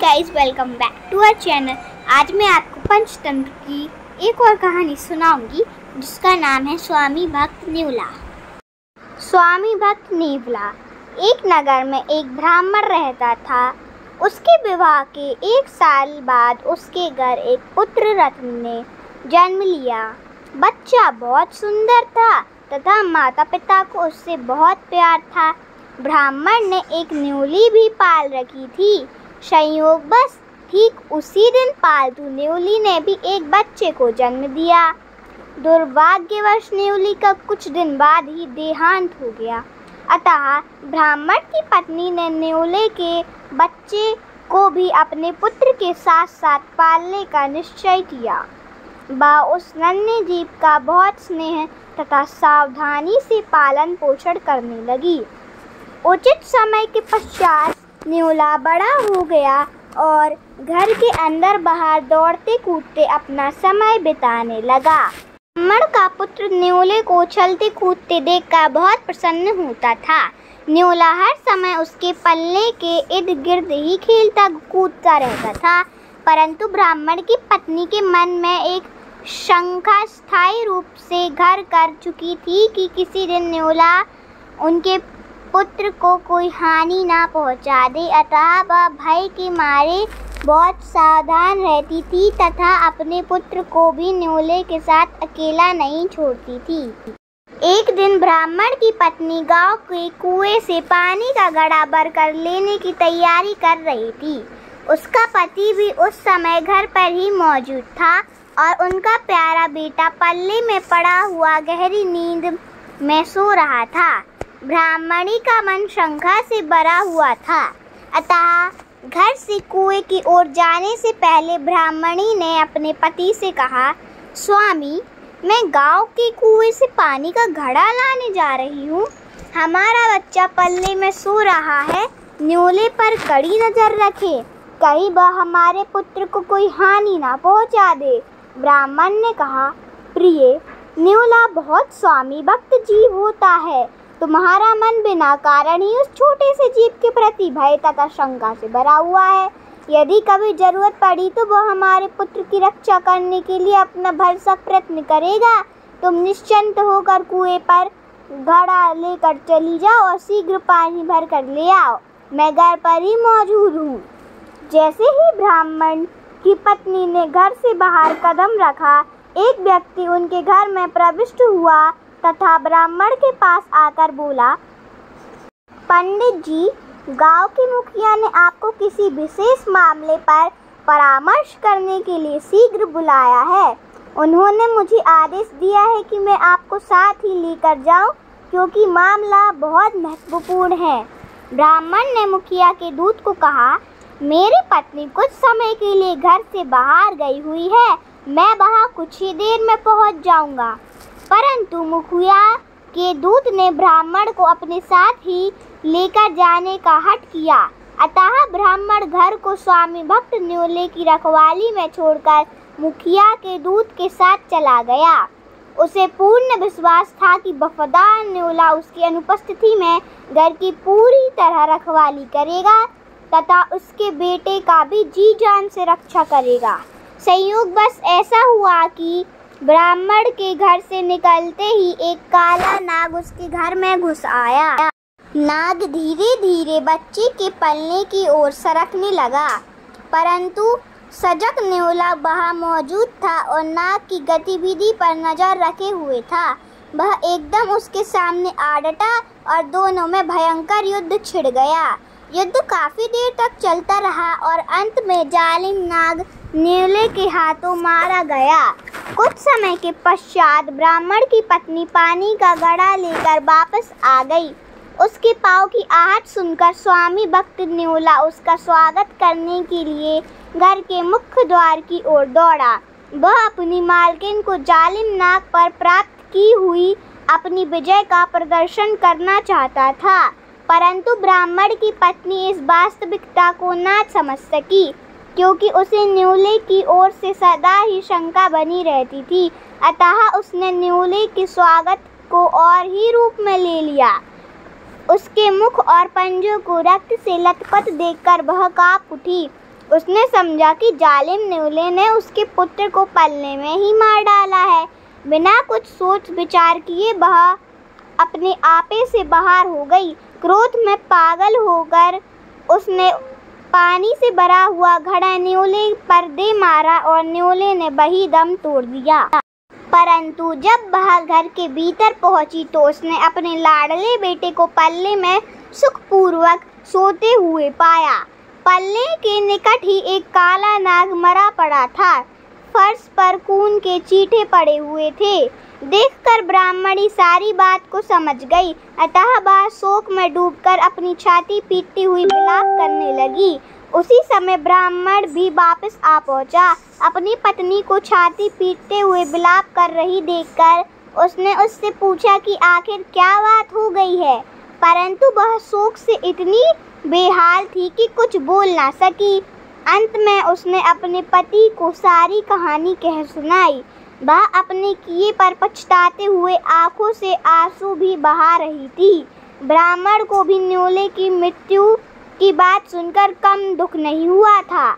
Guys, welcome back to our channel. आज मैं आपको पंचतंत्र की एक और कहानी सुनाऊंगी जिसका नाम है स्वामी भक्त नेवला। स्वामी भक्त नेवला। एक नगर में एक ब्राह्मण रहता था। उसके विवाह के 1 साल बाद उसके घर एक पुत्र रत्न ने जन्म लिया। बच्चा बहुत सुंदर था तथा माता पिता को उससे बहुत प्यार था। ब्राह्मण ने एक न्योली भी पाल रखी थी। संयोगवश ठीक उसी दिन पालतू न्योली ने भी एक बच्चे को जन्म दिया। दुर्भाग्यवश न्योली का कुछ दिन बाद ही देहांत हो गया। अतः ब्राह्मण की पत्नी ने न्योले के बच्चे को भी अपने पुत्र के साथ साथ पालने का निश्चय किया। वह उस नन्हे जीव का बहुत स्नेह तथा सावधानी से पालन पोषण करने लगी। उचित समय के पश्चात न्योला बड़ा हो गया और घर के अंदर बाहर दौड़ते कूदते अपना समय बिताने लगा। ब्राह्मण का पुत्र न्योले को चलते कूदते देखकर बहुत प्रसन्न होता था। न्योला हर समय उसके पल्ले के इर्द गिर्द ही खेलता कूदता रहता था। परंतु ब्राह्मण की पत्नी के मन में एक शंका स्थायी रूप से घर कर चुकी थी कि किसी दिन न्योला उनके पुत्र को कोई हानि ना पहुंचा दे। अतः वह भय के मारे बहुत सावधान रहती थी तथा अपने पुत्र को भी न्योले के साथ अकेला नहीं छोड़ती थी। एक दिन ब्राह्मण की पत्नी गांव के कुएं से पानी का घड़ा भरकर लेने की तैयारी कर रही थी। उसका पति भी उस समय घर पर ही मौजूद था और उनका प्यारा बेटा पल्ले में पड़ा हुआ गहरी नींद में सो रहा था। ब्राह्मणी का मन शंका से भरा हुआ था। अतः घर से कुएं की ओर जाने से पहले ब्राह्मणी ने अपने पति से कहा, स्वामी, मैं गांव के कुएं से पानी का घड़ा लाने जा रही हूँ। हमारा बच्चा पल्ले में सो रहा है। न्योले पर कड़ी नजर रखे, कहीं वह हमारे पुत्र को कोई हानि ना पहुँचा दे। ब्राह्मण ने कहा, प्रिय, न्योला बहुत स्वामी भक्त जीव होता है। तुम्हारा मन बिना कारण ही उस छोटे से जीव के प्रति भय तथा शंका से भरा हुआ है। यदि कभी जरूरत पड़ी तो वह हमारे पुत्र की रक्षा करने के लिए अपना भरसक प्रयत्न करेगा। तुम निश्चिंत होकर कुएं पर घड़ा लेकर चली जाओ और शीघ्र पानी भर कर ले आओ। मैं घर पर ही मौजूद हूँ। जैसे ही ब्राह्मण की पत्नी ने घर से बाहर कदम रखा, एक व्यक्ति उनके घर में प्रविष्ट हुआ तथा ब्राह्मण के पास आकर बोला, पंडित जी, गांव के मुखिया ने आपको किसी विशेष मामले पर परामर्श करने के लिए शीघ्र बुलाया है। उन्होंने मुझे आदेश दिया है कि मैं आपको साथ ही लेकर जाऊं क्योंकि मामला बहुत महत्वपूर्ण है। ब्राह्मण ने मुखिया के दूत को कहा, मेरी पत्नी कुछ समय के लिए घर से बाहर गई हुई है। मैं वहां कुछ ही देर में पहुंच जाऊंगा। परंतु मुखिया के दूत ने ब्राह्मण को अपने साथ ही लेकर जाने का हठ किया। अतः ब्राह्मण घर को स्वामी भक्त न्योले की रखवाली में छोड़कर मुखिया के दूत के साथ चला गया। उसे पूर्ण विश्वास था कि वफादार न्योला उसकी अनुपस्थिति में घर की पूरी तरह रखवाली करेगा तथा उसके बेटे का भी जी जान से रक्षा करेगा। संयोगवश ऐसा हुआ कि ब्राह्मण के घर से निकलते ही एक काला नाग उसके घर में घुस आया। नाग धीरे धीरे बच्चे के पलने की ओर सरकने लगा, परंतु सजग न्योला वहाँ मौजूद था और नाग की गतिविधि पर नजर रखे हुए था। वह एकदम उसके सामने आ डटा और दोनों में भयंकर युद्ध छिड़ गया। युद्ध काफी देर तक चलता रहा और अंत में जालिम नाग न्योले के हाथों मारा गया। कुछ समय के पश्चात ब्राह्मण की पत्नी पानी का घड़ा लेकर वापस आ गई। उसके पाँव की आहट सुनकर स्वामी भक्त न्योला उसका स्वागत करने के लिए घर के मुख्य द्वार की ओर दौड़ा। वह अपनी मालकिन को जालिम नाग पर प्राप्त की हुई अपनी विजय का प्रदर्शन करना चाहता था, परंतु ब्राह्मण की पत्नी इस वास्तविकता को ना समझ सकी क्योंकि उसे न्योले की ओर से सदा ही शंका बनी रहती थी। अतः उसने न्योले के स्वागत को और ही रूप में ले लिया। उसके मुख और पंजों को रक्त से लथपथ देखकर वह कांप उठी। उसने समझा कि जालिम न्योले ने उसके पुत्र को पलने में ही मार डाला है। बिना कुछ सोच विचार किए वह अपने आपे से बाहर हो गई। क्रोध में पागल होकर उसने पानी से भरा हुआ घड़ा न्योले पर दे मारा और न्योले ने वही दम तोड़ दिया। परंतु जब वह घर के भीतर पहुंची तो उसने अपने लाडले बेटे को पल्ले में सुखपूर्वक सोते हुए पाया। पल्ले के निकट ही एक काला नाग मरा पड़ा था। फर्श पर खून के चींटे पड़े हुए थे। देखकर ब्राह्मणी सारी बात को समझ गई, अतः वह शोक में डूबकर अपनी छाती पीटती हुई विलाप करने लगी। उसी समय ब्राह्मण भी वापस आ पहुंचा। अपनी पत्नी को छाती पीटते हुए विलाप कर रही देखकर उसने उससे पूछा कि आखिर क्या बात हो गई है, परंतु वह शोक से इतनी बेहाल थी कि कुछ बोल ना सकी। अंत में उसने अपने पति को सारी कहानी कह सुनाई। वह अपने किए पर पछताते हुए आंखों से आंसू भी बहा रही थी। ब्राह्मण को भी न्योले की मृत्यु की बात सुनकर कम दुख नहीं हुआ था।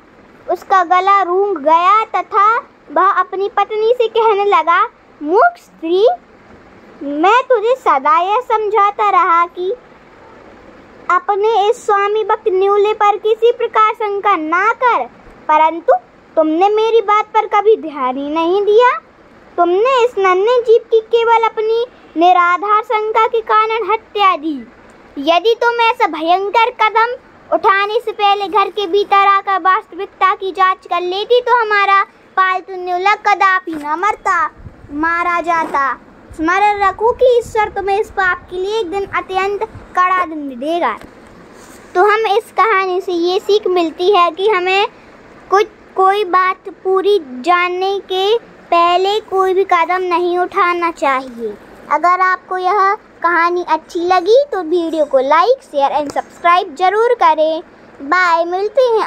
उसका गला रूंध गया तथा वह अपनी पत्नी से कहने लगा, मूर्ख स्त्री, मैं तुझे सदा यह समझाता रहा कि अपने इस स्वामी भक्त न्योले पर किसी प्रकार शंका ना कर, परंतु तुमने मेरी बात पर कभी ध्यान ही नहीं दिया। तुमने इस नन्हे जीव की केवल अपनी निराधार शंका के कारण हत्या दी। यदि तुम ऐसा भयंकर कदम उठाने से पहले घर के भीतर आकर वास्तविकता की जांच कर लेती तो हमारा पालतू न्योला कदापि न मारा जाता। स्मरण रखो कि ईश्वर तुम्हें इस पाप के लिए एक दिन अत्यंत कड़ा दंड देगा। तो हम इस कहानी से ये सीख मिलती है कि हमें कोई बात पूरी जानने के पहले कोई भी कदम नहीं उठाना चाहिए। अगर आपको यह कहानी अच्छी लगी तो वीडियो को लाइक, शेयर एंड सब्सक्राइब जरूर करें। बाय, मिलते हैं।